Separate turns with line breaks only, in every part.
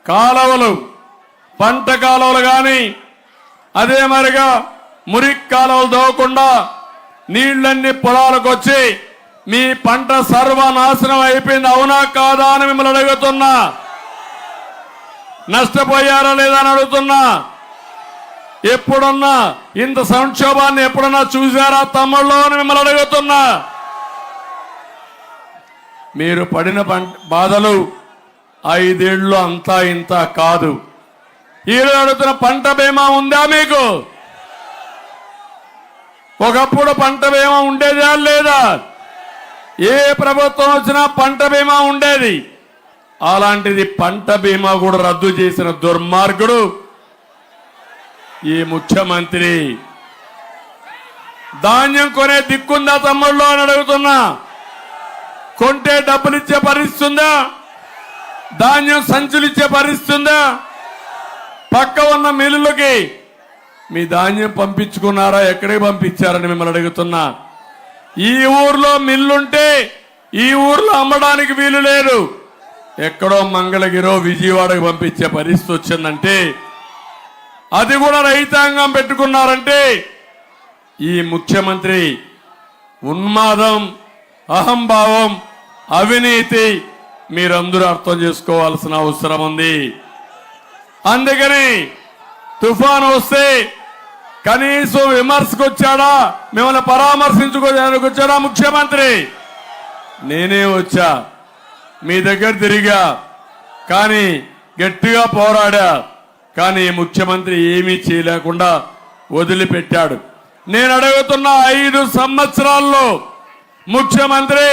కాలువలు, పంట కాలువలు కానీ అదే మరిగా మురికి కాలువలు దోవకుండా నీళ్లన్నీ పొలాలకు వచ్చి మీ పంట సర్వనాశనం అయిపోయింది. అవునా కాదా అని మిమ్మల్ని అడుగుతున్నా. నష్టపోయారా లేదా అని అడుగుతున్నా. ఎప్పుడన్నా ఇంత సంక్షోభాన్ని ఎప్పుడన్నా చూసారా తమ్ముళ్ళు అని మిమ్మల్ని అడుగుతున్నా. మీరు పడిన బాధలు 5 ఏళ్ళు అంతా ఇంత కాదు. ఈరోజు అడుగుతున్న పంట బీమా ఉందా మీకు? ఒకప్పుడు పంట బీమా ఉండేదా లేదా? ఏ ప్రభుత్వం వచ్చినా పంట బీమా ఉండేది. అలాంటిది పంట బీమా కూడా రద్దు చేసిన దుర్మార్గుడు ఈ ముఖ్యమంత్రి. ధాన్యం కొనే దిక్కుందా తమ్ముళ్ళు అని అడుగుతున్నా. కొంటే డబ్బులు ఇచ్చే పరిస్థితి ఉందా? ధాన్యం సంచులు ఇచ్చే పరిస్థితి ఉందా? పక్క ఉన్న మిల్లులకి మీ ధాన్యం పంపించుకున్నారా? ఎక్కడికి పంపించారని మిమ్మల్ని అడుగుతున్నా. ఈ ఊర్లో మిల్లుంటే ఈ ఊర్లో అమ్మడానికి వీలు లేదు. ఎక్కడో మంగళగిరో విజయవాడకు పంపించే పరిస్థితి వచ్చిందంటే అది కూడా రైతాంగం పెట్టుకున్నారంటే ఈ ముఖ్యమంత్రి ఉన్మాదం, అహంభావం, అవినీతి మీరందరూ అర్థం చేసుకోవాల్సిన అవసరం ఉంది. అందుకని తుఫాను వస్తే కనీసం విమర్శకు వచ్చాడా? మిమ్మల్ని పరామర్శించుకోవడానికి వచ్చాడా ముఖ్యమంత్రి? నేనే వచ్చా, మీ దగ్గర తిరిగా, కానీ గట్టిగా పోరాడా. కానీ ముఖ్యమంత్రి ఏమీ చేయలేకుండా వదిలిపెట్టాడు. నేను అడుగుతున్న 5 సంవత్సరాల్లో ముఖ్యమంత్రి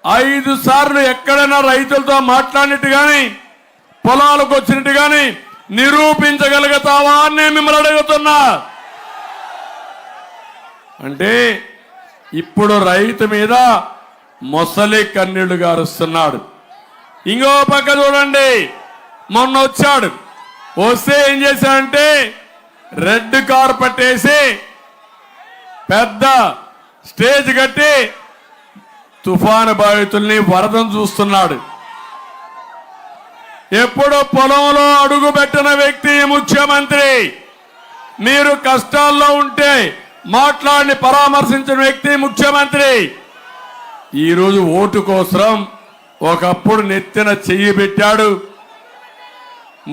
5 సార్లు ఎక్కడైనా రైతులతో మాట్లాడినట్టు కానీ పొలాలకు వచ్చినట్టు కానీ నిరూపించగలుగుతావా అని నేను మిమ్మల్ని అడుగుతున్నా. అంటే ఇప్పుడు రైతు మీద మొసలి కన్నీళ్లు గారుస్తున్నాడు. ఇంకో పక్క చూడండి, మొన్న వచ్చాడు. వస్తే ఏం చేశాడంటే రెడ్ కార్పెట్ వేసి పెద్ద స్టేజ్ కట్టి తుఫాను బాధితుల్ని వరదను చూస్తున్నాడు. ఎప్పుడు పొలంలో అడుగు పెట్టిన వ్యక్తి ముఖ్యమంత్రి. మీరు కష్టాల్లో ఉంటే మాట్లాడి పరామర్శించిన వ్యక్తి ముఖ్యమంత్రి. ఈరోజు ఓటు కోసం ఒకప్పుడు నెత్తిన చెయ్యి పెట్టాడు,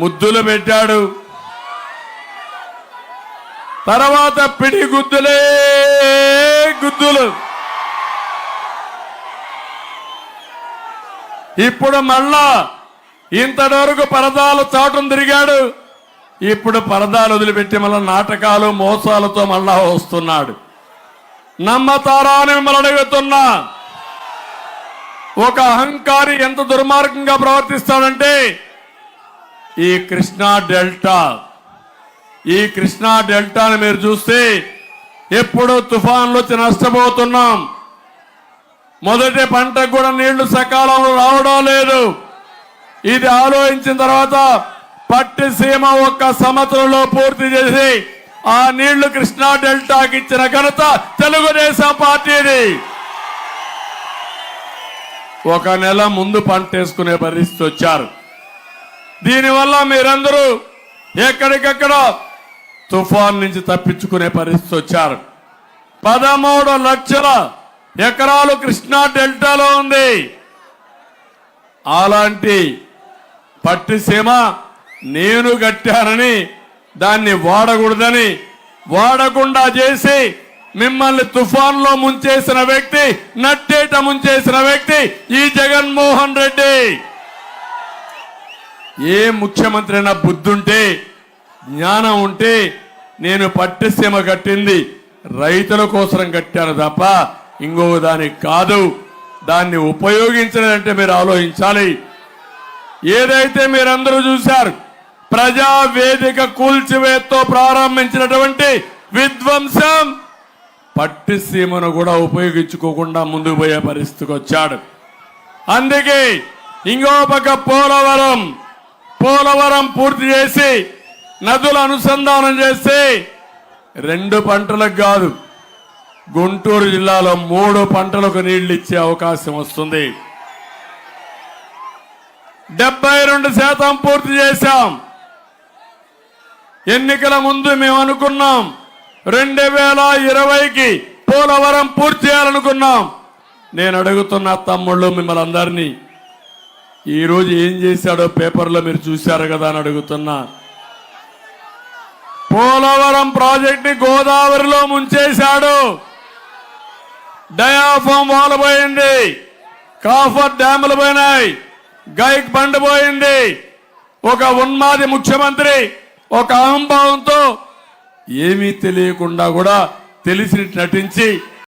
ముద్దులు పెట్టాడు, తర్వాత పిడి గుద్దులే గుద్దులు. ఇప్పుడు మళ్ళా ఇంతటి వరకు పరదాలు చాటును తిరిగాడు. ఇప్పుడు పరదాలు వదిలిపెట్టి మళ్ళా నాటకాలు మోసాలతో మళ్ళా వస్తున్నాడు. నమ్మతారా అని మిమ్మల్ని అడుగుతున్నా. ఒక అహంకారి ఎంత దుర్మార్గంగా ప్రవర్తిస్తాడంటే ఈ కృష్ణా డెల్టాని మీరు చూస్తే ఎప్పుడూ తుఫాన్లు వచ్చి నష్టపోతున్నాం. మొదటి పంటకు కూడా నీళ్లు సకాలంలో రావడం లేదు. ఇది ఆలోచించిన తర్వాత పట్టిసీమ 1 సంవత్సరంలో పూర్తి చేసి ఆ నీళ్లు కృష్ణా డెల్టాకి ఇచ్చిన ఘనత తెలుగుదేశం పార్టీది. 1 నెల ముందు పంట వేసుకునే పరిస్థితి వచ్చారు. దీనివల్ల మీరందరూ ఎక్కడికక్కడ తుఫాన్ నుంచి తప్పించుకునే పరిస్థితి వచ్చారు. 13 లక్షల ఎకరాలు కృష్ణా డెల్టాలో ఉంది. అలాంటి పట్టిసీమ నేను కట్టానని దాన్ని వాడకూడదని వాడకుండా చేసి మిమ్మల్ని తుఫాన్లో ముంచేసిన వ్యక్తి, నట్టేట ముంచేసిన వ్యక్తి ఈ జగన్మోహన్ రెడ్డి. ఏ ముఖ్యమంత్రి అయినా బుద్ధుంటే, జ్ఞానం ఉంటే నేను పట్టిసీమ కట్టింది రైతుల కోసం కట్టాను తప్ప ఇంకో దానికి కాదు. దాన్ని ఉపయోగించలేదంటే మీరు ఆలోచించాలి. ఏదైతే మీరందరూ చూశారు, ప్రజా వేదిక కూల్చివేతతో ప్రారంభించినటువంటి విధ్వంసం పట్టిసీమను కూడా ఉపయోగించుకోకుండా ముందుకు పోయే పరిస్థితికి వచ్చాడు. అందుకే ఇంకో పక్క పోలవరం పూర్తి చేసి నదుల అనుసంధానం చేసి 2 పంటలకు కాదు, గుంటూరు జిల్లాలో 3 పంటలకు నీళ్లు ఇచ్చే అవకాశం వస్తుంది. 72% పూర్తి చేశాం. ఎన్నికల ముందు మేము అనుకున్నాం 2020కి పోలవరం పూర్తి చేయాలనుకున్నాం. నేను అడుగుతున్న తమ్ముళ్ళు మిమ్మల్ని అందరినీ ఈరోజు ఏం చేశాడో పేపర్లో మీరు చూశారు కదా అని అడుగుతున్నా. పోలవరం ప్రాజెక్ట్ ని గోదావరిలో ముంచేశాడు. డయాఫామ్ వాల్ పోయింది, కాఫర్ డ్యాములు పోయినాయి, గైక్ బండ్ పోయింది. ఒక ఉన్మాది ముఖ్యమంత్రి ఒక అహంభావంతో ఏమీ తెలియకుండా కూడా తెలిసి నటించి